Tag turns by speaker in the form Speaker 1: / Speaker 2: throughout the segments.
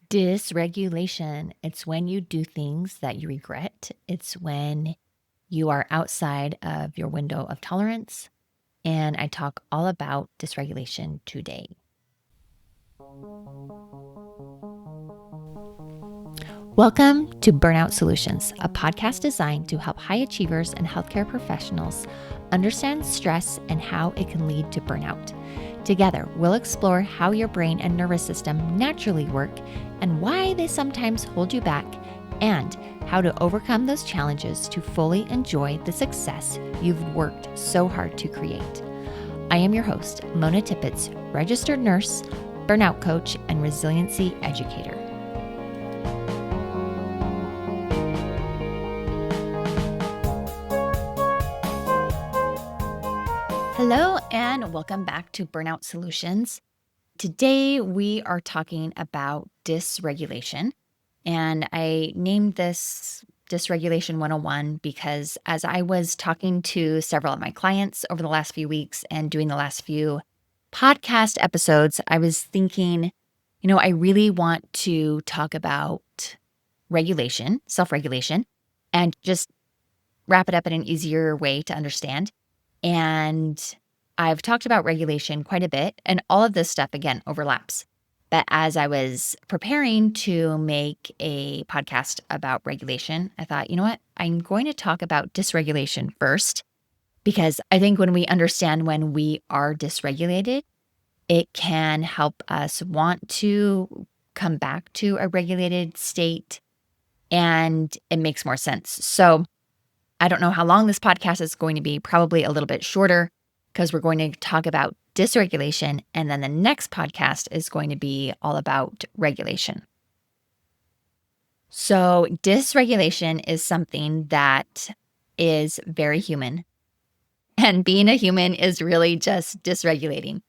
Speaker 1: Dysregulation. It's when you do things that you regret. It's when you are outside of your window of tolerance. And I talk all about dysregulation today. Welcome to Burnout Solutions, a podcast designed to help high achievers and healthcare professionals understand stress and how it can lead to burnout. Together, we'll explore how your brain and nervous system naturally work and why they sometimes hold you back, and how to overcome those challenges to fully enjoy the success you've worked so hard to create. I am your host, Mona Tippett, registered nurse, burnout coach, and resiliency educator. Hello, and welcome back to Burnout Solutions. Today, we are talking about dysregulation, and I named this Dysregulation 101 because as I was talking to several of my clients over the last few weeks and doing the last few podcast episodes, I was thinking, I really want to talk about regulation, self-regulation, and just wrap it up in an easier way to understand. And I've talked about regulation quite a bit, and all of this stuff, again, overlaps. But as I was preparing to make a podcast about regulation, I thought, you know what? I'm going to talk about dysregulation first, because I think when we understand when we are dysregulated, it can help us want to come back to a regulated state, and it makes more sense. So I don't know how long this podcast is going to be, probably a little bit shorter, because we're going to talk about dysregulation, and then the next podcast is going to be all about regulation. So dysregulation is something that is very human, and being a human is really just dysregulating.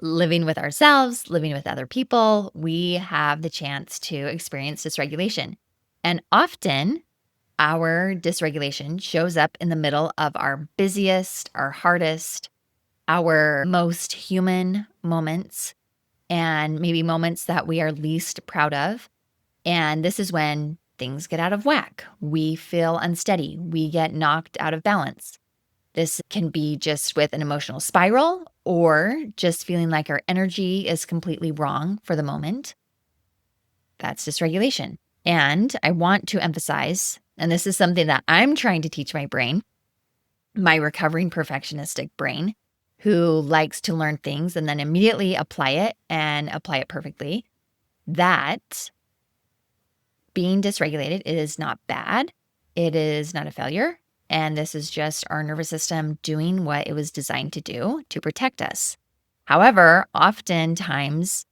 Speaker 1: Living with ourselves, living with other people, we have the chance to experience dysregulation. And often, our dysregulation shows up in the middle of our busiest, our hardest, our most human moments, and maybe moments that we are least proud of. And this is when things get out of whack. We feel unsteady. We get knocked out of balance. This can be just with an emotional spiral or just feeling like our energy is completely wrong for the moment. That's dysregulation. And I want to emphasize, and this is something that I'm trying to teach my brain, my recovering perfectionistic brain, who likes to learn things and then immediately apply it and apply it perfectly, that being dysregulated is not bad. It is not a failure. And this is just our nervous system doing what it was designed to do to protect us. However, oftentimes,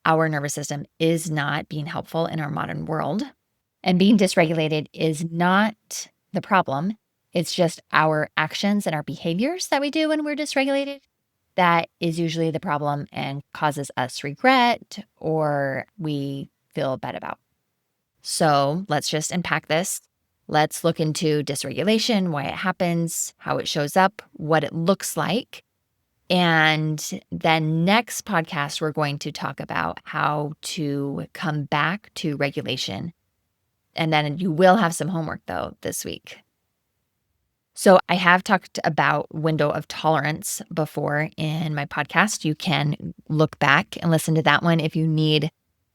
Speaker 1: our nervous system is not being helpful in our modern world. And being dysregulated is not the problem. It's just our actions and our behaviors that we do when we're dysregulated that is usually the problem and causes us regret or we feel bad about. So let's just unpack this. Let's look into dysregulation, why it happens, how it shows up, what it looks like. And then next podcast, we're going to talk about how to come back to regulation. And then you will have some homework, though, this week. So I have talked about window of tolerance before in my podcast. You can look back and listen to that one if you need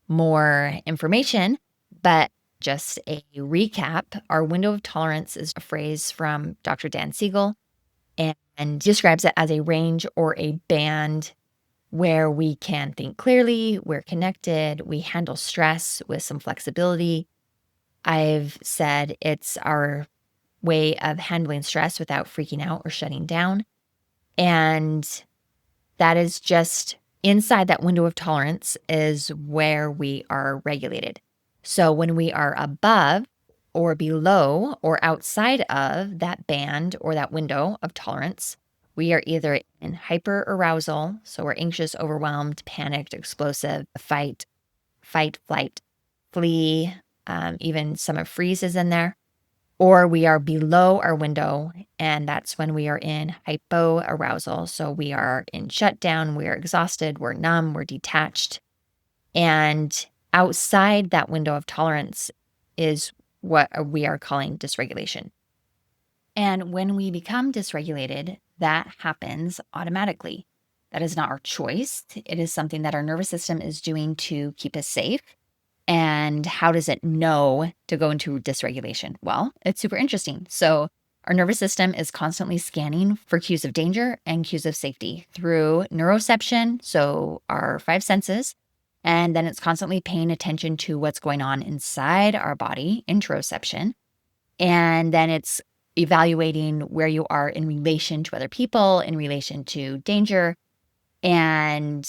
Speaker 1: more information. But just a recap, our window of tolerance is a phrase from Dr. Dan Siegel and describes it as a range or a band where we can think clearly, we're connected, we handle stress with some flexibility. I've said it's our way of handling stress without freaking out or shutting down. And that is just inside that window of tolerance is where we are regulated. So when we are above or below or outside of that band or that window of tolerance, we are either in hyperarousal, so we're anxious, overwhelmed, panicked, explosive, fight, flight, flee, even some of freeze is in there, or we are below our window, and that's when we are in hypoarousal. So we are in shutdown, we are exhausted, we're numb, we're detached. And outside that window of tolerance is what we are calling dysregulation. And when we become dysregulated, that happens automatically. That is not our choice. It is something that our nervous system is doing to keep us safe. And how does it know to go into dysregulation? Well, it's super interesting. So, our nervous system is constantly scanning for cues of danger and cues of safety through neuroception, so our five senses. And then it's constantly paying attention to what's going on inside our body, interoception. And then it's evaluating where you are in relation to other people, in relation to danger. And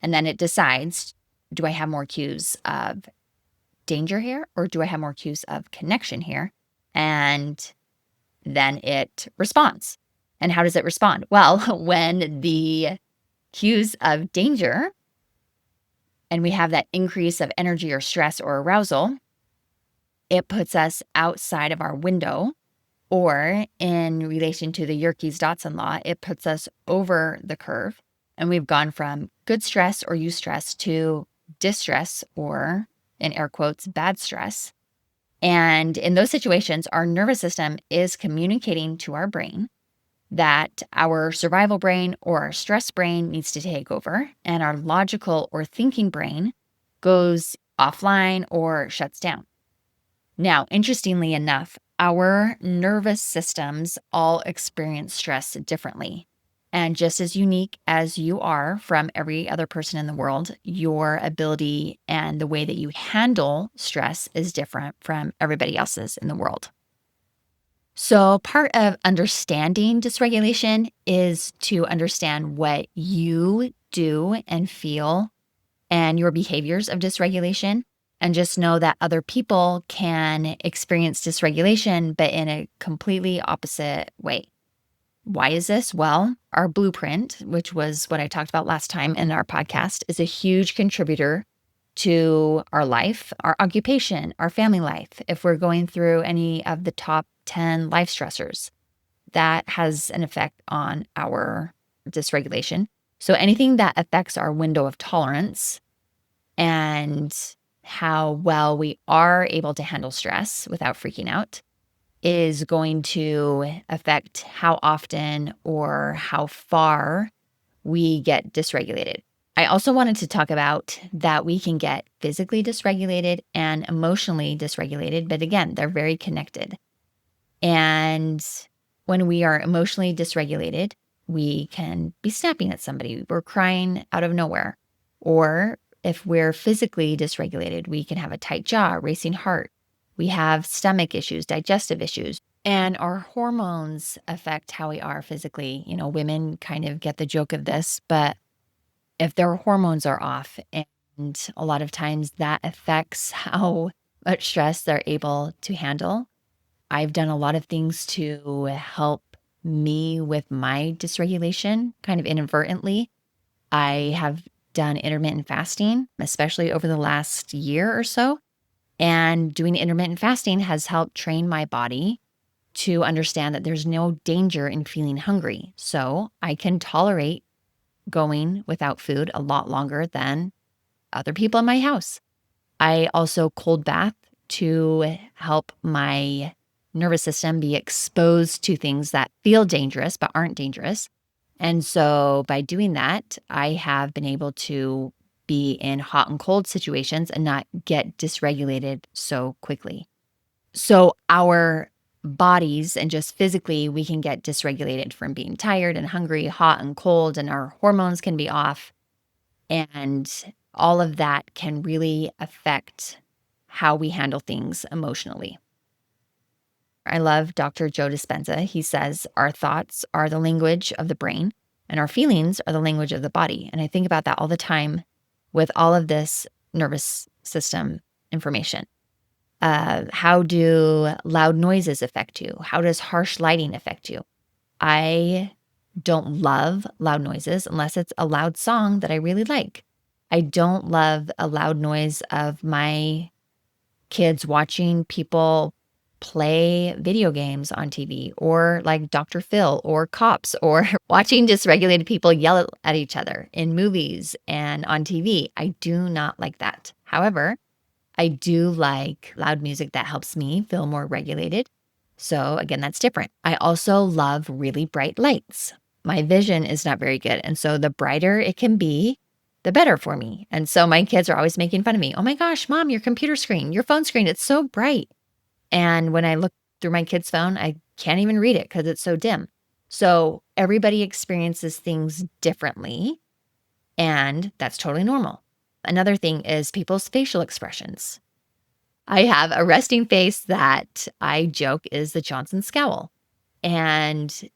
Speaker 1: then it decides, do I have more cues of danger here or do I have more cues of connection here? And then it responds. And how does it respond? Well, when the cues of danger and we have that increase of energy or stress or arousal, it puts us outside of our window, or in relation to the Yerkes-Dodson law, it puts us over the curve. And we've gone from good stress or eustress to distress, or in air quotes, bad stress. And in those situations, our nervous system is communicating to our brain that our survival brain or our stress brain needs to take over, and our logical or thinking brain goes offline or shuts down. Now, interestingly enough, our nervous systems all experience stress differently. And just as unique as you are from every other person in the world, your ability and the way that you handle stress is different from everybody else's in the world. So, part of understanding dysregulation is to understand what you do and feel and your behaviors of dysregulation. And just know that other people can experience dysregulation, but in a completely opposite way. Why is this? Well, our blueprint, which was what I talked about last time in our podcast, is a huge contributor to our life, our occupation, our family life. If we're going through any of the top 10 life stressors, that has an effect on our dysregulation. So anything that affects our window of tolerance and how well we are able to handle stress without freaking out is going to affect how often or how far we get dysregulated. I also wanted to talk about that we can get physically dysregulated and emotionally dysregulated, but again, they're very connected. And when we are emotionally dysregulated, we can be snapping at somebody. We're crying out of nowhere. Or if we're physically dysregulated, we can have a tight jaw, racing heart. We have stomach issues, digestive issues, and our hormones affect how we are physically. You know, women kind of get the joke of this, but if their hormones are off, and a lot of times that affects how much stress they're able to handle. I've done a lot of things to help me with my dysregulation, kind of inadvertently. I have done intermittent fasting, especially over the last year or so. And doing intermittent fasting has helped train my body to understand that there's no danger in feeling hungry. So I can tolerate going without food a lot longer than other people in my house. I also cold bath to help my nervous system be exposed to things that feel dangerous but aren't dangerous. And so by doing that, I have been able to be in hot and cold situations and not get dysregulated so quickly. So our bodies and just physically, we can get dysregulated from being tired and hungry, hot and cold, and our hormones can be off. And all of that can really affect how we handle things emotionally. I love Dr. Joe Dispenza. He says, our thoughts are the language of the brain and our feelings are the language of the body. And I think about that all the time with all of this nervous system information. How do loud noises affect you? How does harsh lighting affect you? I don't love loud noises unless it's a loud song that I really like. I don't love a loud noise of my kids watching people play video games on TV or like Dr. Phil or Cops or watching dysregulated people yell at each other in movies and on TV. I do not like that. However, I do like loud music that helps me feel more regulated. So again, that's different. I also love really bright lights. My vision is not very good. And so the brighter it can be, the better for me. And so my kids are always making fun of me. Oh my gosh, mom, your computer screen, your phone screen, it's so bright. And when I look through my kid's phone, I can't even read it because it's so dim. So everybody experiences things differently, and that's totally normal. Another thing is people's facial expressions. I have a resting face that I joke is the Johnson scowl. And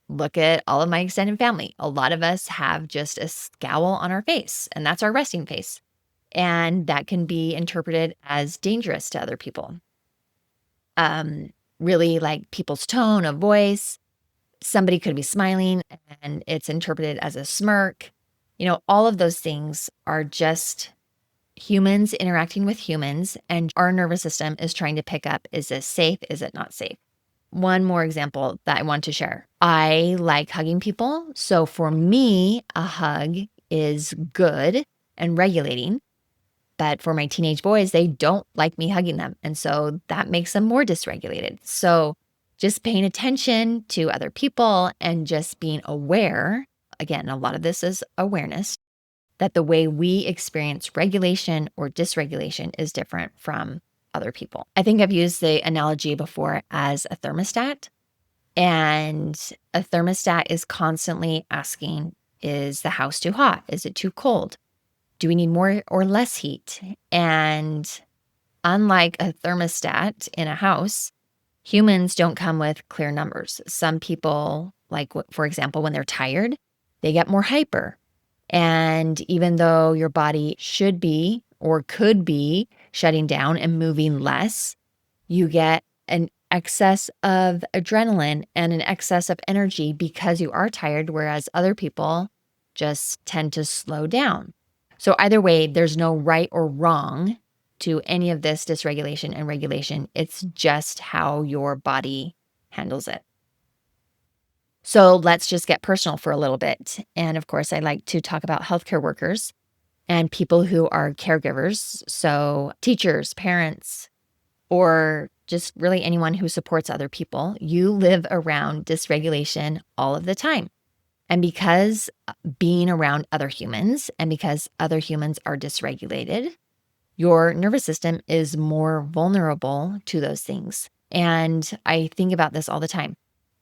Speaker 1: look at all of my extended family. A lot of us have just a scowl on our face, and that's our resting face. And that can be interpreted as dangerous to other people. Really like people's tone of voice. Somebody could be smiling and it's interpreted as a smirk. All of those things are just humans interacting with humans, and our nervous system is trying to pick up, is this safe? Is it not safe? One more example that I want to share. I like hugging people. So for me, a hug is good and regulating. But for my teenage boys, they don't like me hugging them. And so that makes them more dysregulated. So just paying attention to other people and just being aware, again, a lot of this is awareness, that the way we experience regulation or dysregulation is different from other people. I think I've used the analogy before as a thermostat. And a thermostat is constantly asking, is the house too hot? Is it too cold? Do we need more or less heat? And unlike a thermostat in a house, humans don't come with clear numbers. Some people, like, for example, when they're tired, they get more hyper. And even though your body should be or could be shutting down and moving less, you get an excess of adrenaline and an excess of energy because you are tired, whereas other people just tend to slow down. So either way, there's no right or wrong to any of this dysregulation and regulation. It's just how your body handles it. So let's just get personal for a little bit. And of course, I like to talk about healthcare workers and people who are caregivers. So teachers, parents, or just really anyone who supports other people. You live around dysregulation all of the time. And because being around other humans and because other humans are dysregulated, your nervous system is more vulnerable to those things. And I think about this all the time.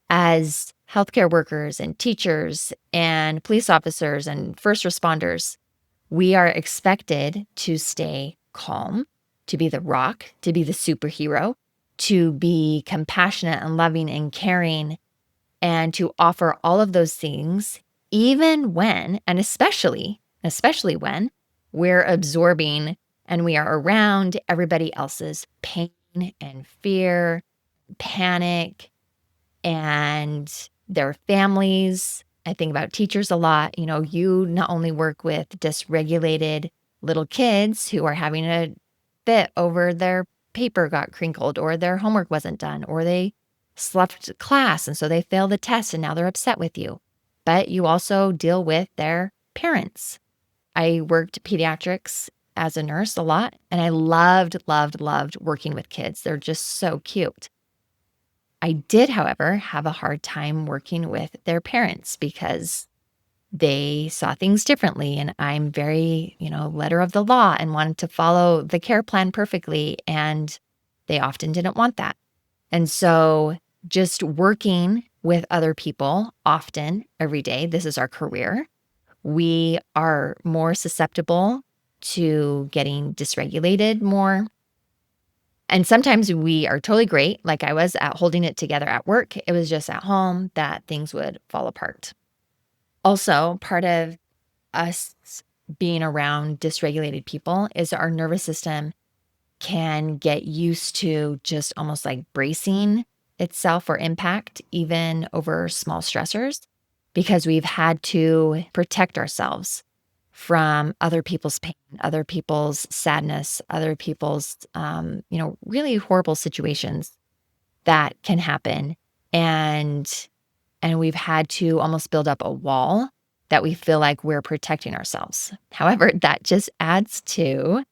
Speaker 1: As healthcare workers and teachers and police officers and first responders, we are expected to stay calm, to be the rock, to be the superhero, to be compassionate and loving and caring, and to offer all of those things, even when, and especially when we're absorbing and we are around everybody else's pain and fear, panic, and their families. I think about teachers a lot. You not only work with dysregulated little kids who are having a fit over their paper got crinkled or their homework wasn't done or they slept class and so they failed the test and now they're upset with you. But you also deal with their parents. I worked pediatrics as a nurse a lot, and I loved working with kids. They're just so cute. I did, however, have a hard time working with their parents because they saw things differently. And I'm very, letter of the law and wanted to follow the care plan perfectly. And they often didn't want that. And so just working with other people often, every day, this is our career, we are more susceptible to getting dysregulated more. And sometimes we are totally great. Like I was at holding it together at work. It was just at home that things would fall apart. Also, part of us being around dysregulated people is our nervous system can get used to just almost like bracing itself for impact, even over small stressors, because we've had to protect ourselves from other people's pain, other people's sadness, other people's, really horrible situations. that can happen. And we've had to almost build up a wall that we feel like we're protecting ourselves. However, that just adds to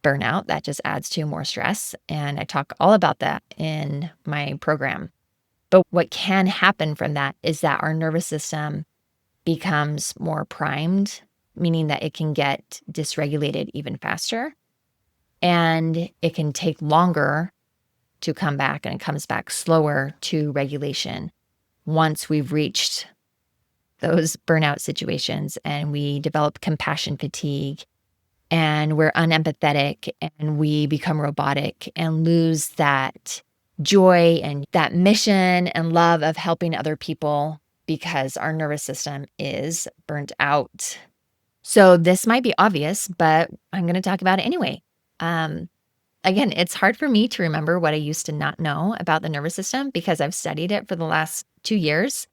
Speaker 1: burnout. That just adds to more stress. And I talk all about that in my program. But what can happen from that is that our nervous system becomes more primed, meaning that it can get dysregulated even faster. And it can take longer to come back, and it comes back slower to regulation once we've reached those burnout situations and we develop compassion fatigue and we're unempathetic and we become robotic and lose that joy and that mission and love of helping other people because our nervous system is burnt out. So this might be obvious, but I'm going to talk about it anyway. Um, Again, it's hard for me to remember what I used to not know about the nervous system because I've studied it for the last 2 years.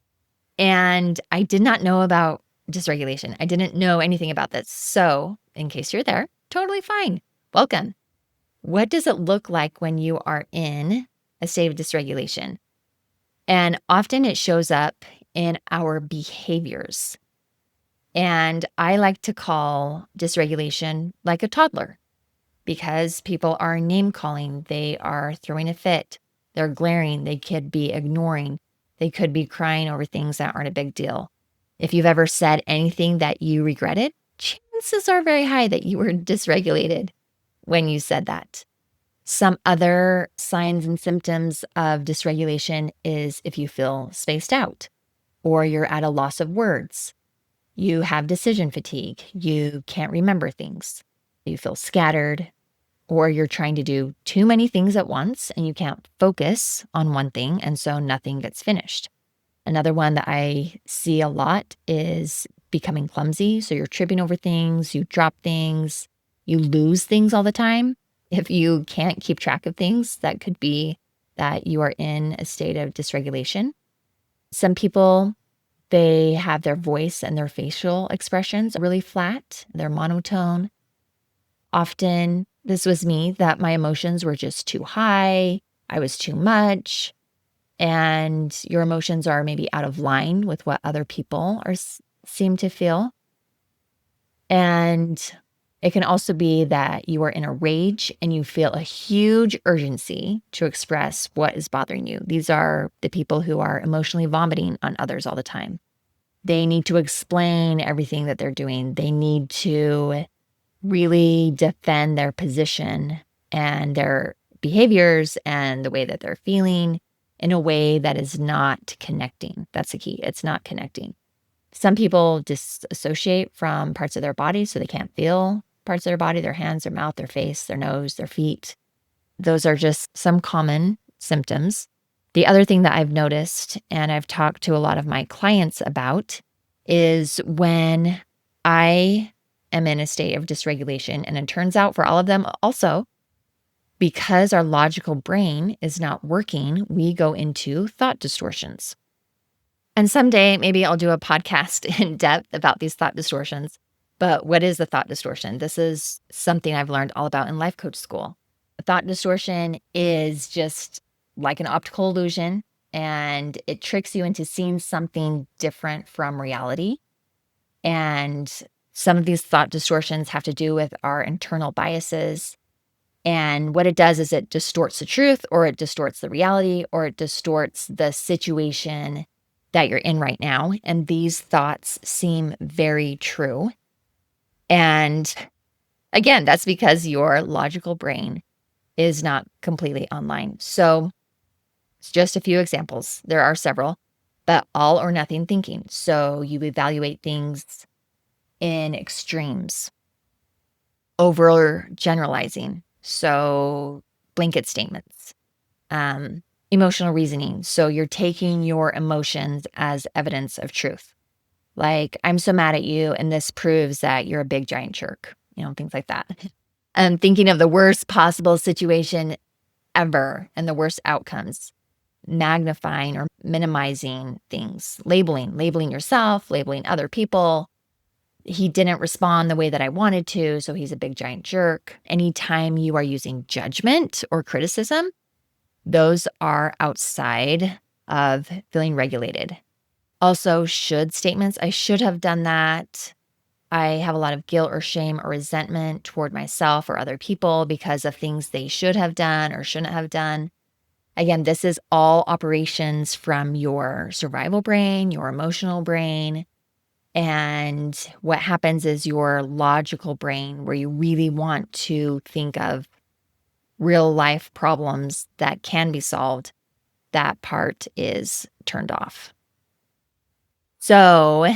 Speaker 1: And I did not know about dysregulation. I didn't know anything about this. So, in case you're there, totally fine. Welcome. What does it look like when you are in a state of dysregulation? And often it shows up in our behaviors. And I like to call dysregulation like a toddler because people are name calling, they are throwing a fit, they're glaring, they could be ignoring, they could be crying over things that aren't a big deal. If you've ever said anything that you regretted, chances are very high that you were dysregulated when you said that. Some other signs and symptoms of dysregulation is if you feel spaced out or you're at a loss of words, you have decision fatigue, you can't remember things, you feel scattered, or you're trying to do too many things at once and you can't focus on one thing, and so nothing gets finished. Another one that I see a lot is becoming clumsy. So you're tripping over things, you drop things, you lose things all the time. If you can't keep track of things, that could be that you are in a state of dysregulation. Some people, they have their voice and their facial expressions really flat, they're monotone. Often, this was me, that my emotions were just too high, I was too much, and your emotions are maybe out of line with what other people seem to feel. And it can also be that you are in a rage and you feel a huge urgency to express what is bothering you. These are the people who are emotionally vomiting on others all the time. They need to explain everything that they're doing. They need to really defend their position and their behaviors and the way that they're feeling in a way that is not connecting. That's the key. It's not connecting. Some people disassociate from parts of their body, so they can't feel parts of their body, their hands, their mouth, their face, their nose, their feet. Those are just some common symptoms. The other thing that I've noticed, and I've talked to a lot of my clients about, is when I am in a state of dysregulation, and it turns out for all of them also, because our logical brain is not working, we go into thought distortions. And someday, maybe I'll do a podcast in depth about these thought distortions. But what is a thought distortion? This is something I've learned all about in life coach school. A thought distortion is just like an optical illusion, and it tricks you into seeing something different from reality. And some of these thought distortions have to do with our internal biases. And what it does is it distorts the truth, or it distorts the reality, or it distorts the situation that you're in right now. And these thoughts seem very true. And again, that's because your logical brain is not completely online. So it's just a few examples. There are several, but all or nothing thinking. So you evaluate things in extremes, over generalizing. So blanket statements, emotional reasoning. So you're taking your emotions as evidence of truth. Like, I'm so mad at you, and this proves that you're a big giant jerk, things like that. Thinking of the worst possible situation ever and the worst outcomes, magnifying or minimizing things, labeling yourself, labeling other people. He didn't respond the way that I wanted to, so he's a big giant jerk. Anytime you are using judgment or criticism, Those are outside of feeling regulated. Also, should statements, I should have done that. I have a lot of guilt or shame or resentment toward myself or other people because of things they should have done or shouldn't have done. Again, this is all operations from your survival brain, your emotional brain. And what happens is your logical brain, where you really want to think of real life problems that can be solved, that part is turned off. So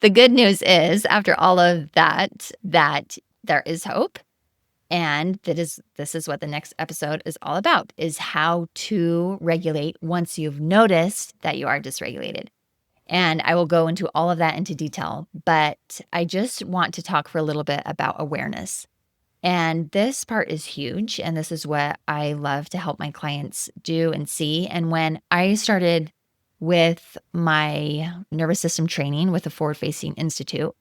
Speaker 1: the good news is, after all of that, that there is hope. And this is what the next episode is all about, is how to regulate once you've noticed that you are dysregulated. And I will go into all of that into detail, but I just want to talk for a little bit about awareness. And this part is huge. And this is what I love to help my clients do and see. And when I started with my nervous system training with the Forward Facing Institute,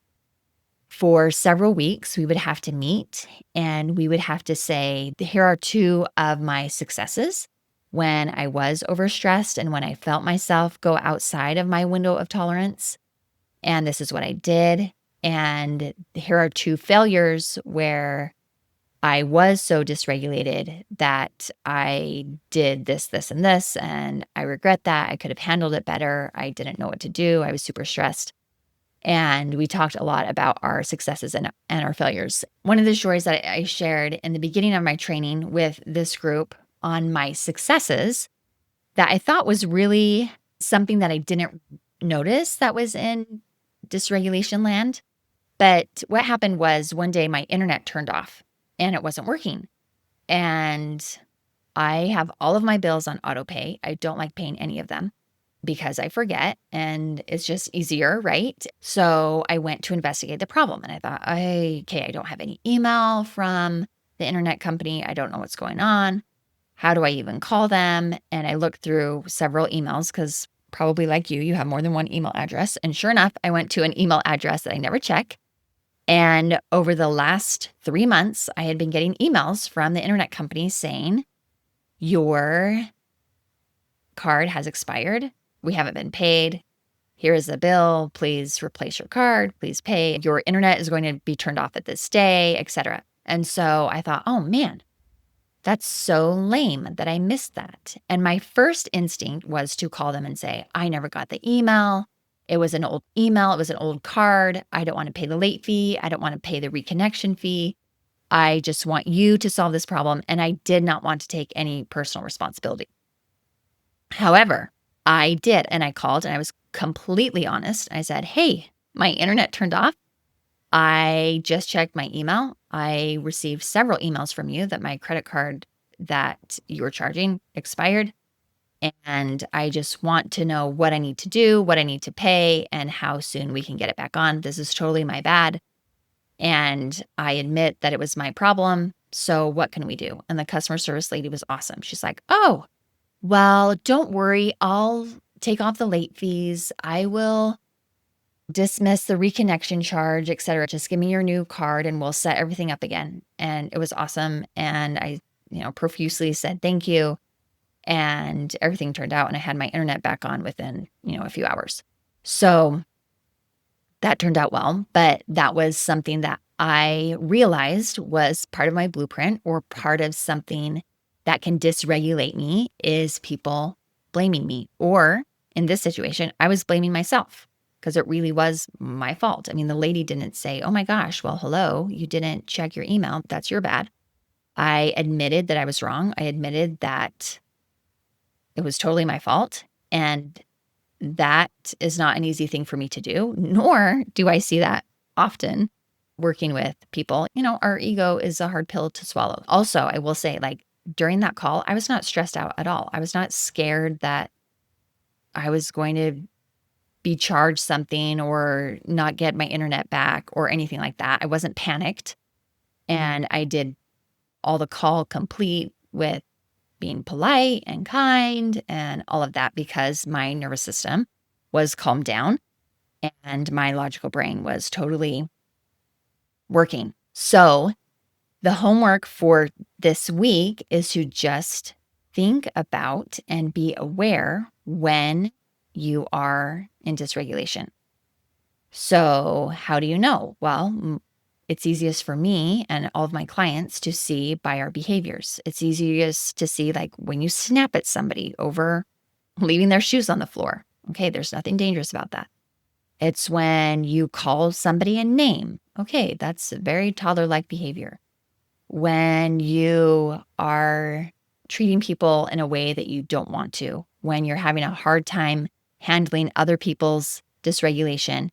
Speaker 1: for several weeks, we would have to meet and we would have to say, here are two of my successes when I was overstressed and when I felt myself go outside of my window of tolerance. And this is what I did. And here are two failures where I was so dysregulated that I did this, this, and this. And I regret that. I could have handled it better. I didn't know what to do. I was super stressed. And we talked a lot about our successes and our failures. One of the stories that I shared in the beginning of my training with this group on my successes that I thought was really something that I didn't notice that was in dysregulation land. But what happened was one day my internet turned off and it wasn't working. And I have all of my bills on auto pay. I don't like paying any of them because I forget and it's just easier, right? So I went to investigate the problem and I thought, okay, I don't have any email from the internet company. I don't know what's going on. How do I even call them? And I looked through several emails because probably like you have more than one email address. And sure enough, I went to an email address that I never check. And over the last 3 months, I had been getting emails from the internet company saying, your card has expired. We haven't been paid. Here is the bill. Please replace your card. Please pay. Your internet is going to be turned off at this day, etc. And so I thought, oh man, that's so lame that I missed that. And my first instinct was to call them and say, I never got the email. It was an old email. It was an old card. I don't want to pay the late fee. I don't want to pay the reconnection fee. I just want you to solve this problem. And I did not want to take any personal responsibility. However, I did. And I called and I was completely honest. I said, hey, my internet turned off. I just checked my email. I received several emails from you that my credit card that you were charging expired. And I just want to know what I need to do, what I need to pay, and how soon we can get it back on. This is totally my bad. And I admit that it was my problem. So what can we do? And the customer service lady was awesome. She's like, oh, well, don't worry. I'll take off the late fees. I will dismiss the reconnection charge, et cetera. Just give me your new card and we'll set everything up again. And it was awesome. And I, profusely said thank you. And everything turned out and I had my internet back on within, a few hours. So that turned out well, but that was something that I realized was part of my blueprint or part of something that can dysregulate me is people blaming me. Or in this situation, I was blaming myself because it really was my fault. I mean, the lady didn't say, oh my gosh, well, hello, you didn't check your email. That's your bad. I admitted that I was wrong. I admitted that it was totally my fault. And that is not an easy thing for me to do, nor do I see that often working with people. Our ego is a hard pill to swallow. Also, I will say, during that call, I was not stressed out at all. I was not scared that I was going to be charged something or not get my internet back or anything like that. I wasn't panicked. And I did all the call complete with being polite and kind and all of that because my nervous system was calmed down and my logical brain was totally working. So the homework for this week is to just think about and be aware when you are in dysregulation. So, how do you know? Well, it's easiest for me and all of my clients to see by our behaviors. It's easiest to see like when you snap at somebody over leaving their shoes on the floor. Okay, there's nothing dangerous about that. It's when you call somebody a name. Okay, that's a very toddler like behavior. When you are treating people in a way that you don't want to, when you're having a hard time handling other people's dysregulation.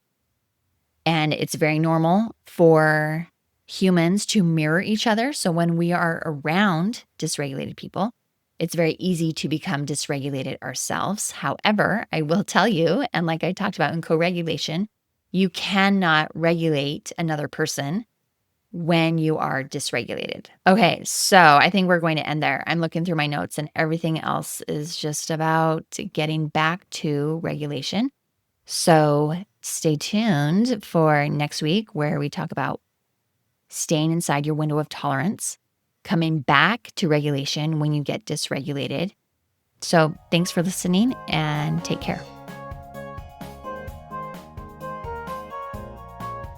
Speaker 1: And it's very normal for humans to mirror each other. So when we are around dysregulated people, it's very easy to become dysregulated ourselves. However, I will tell you, and like I talked about in co-regulation, you cannot regulate another person when you are dysregulated. Okay, so I think we're going to end there. I'm looking through my notes and everything else is just about getting back to regulation. So stay tuned for next week where we talk about staying inside your window of tolerance, coming back to regulation when you get dysregulated. So thanks for listening and take care.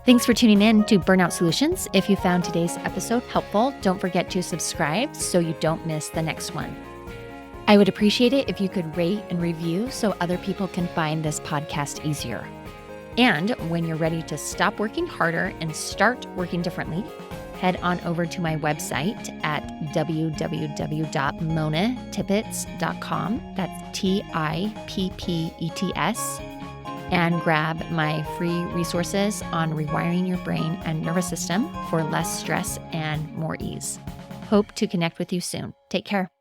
Speaker 1: Thanks for tuning in to Burnout Solutions. If you found today's episode helpful, don't forget to subscribe so you don't miss the next one. I would appreciate it if you could rate and review so other people can find this podcast easier. And when you're ready to stop working harder and start working differently, head on over to my website at www.monatippets.com. That's TIPPETS. And grab my free resources on rewiring your brain and nervous system for less stress and more ease. Hope to connect with you soon. Take care.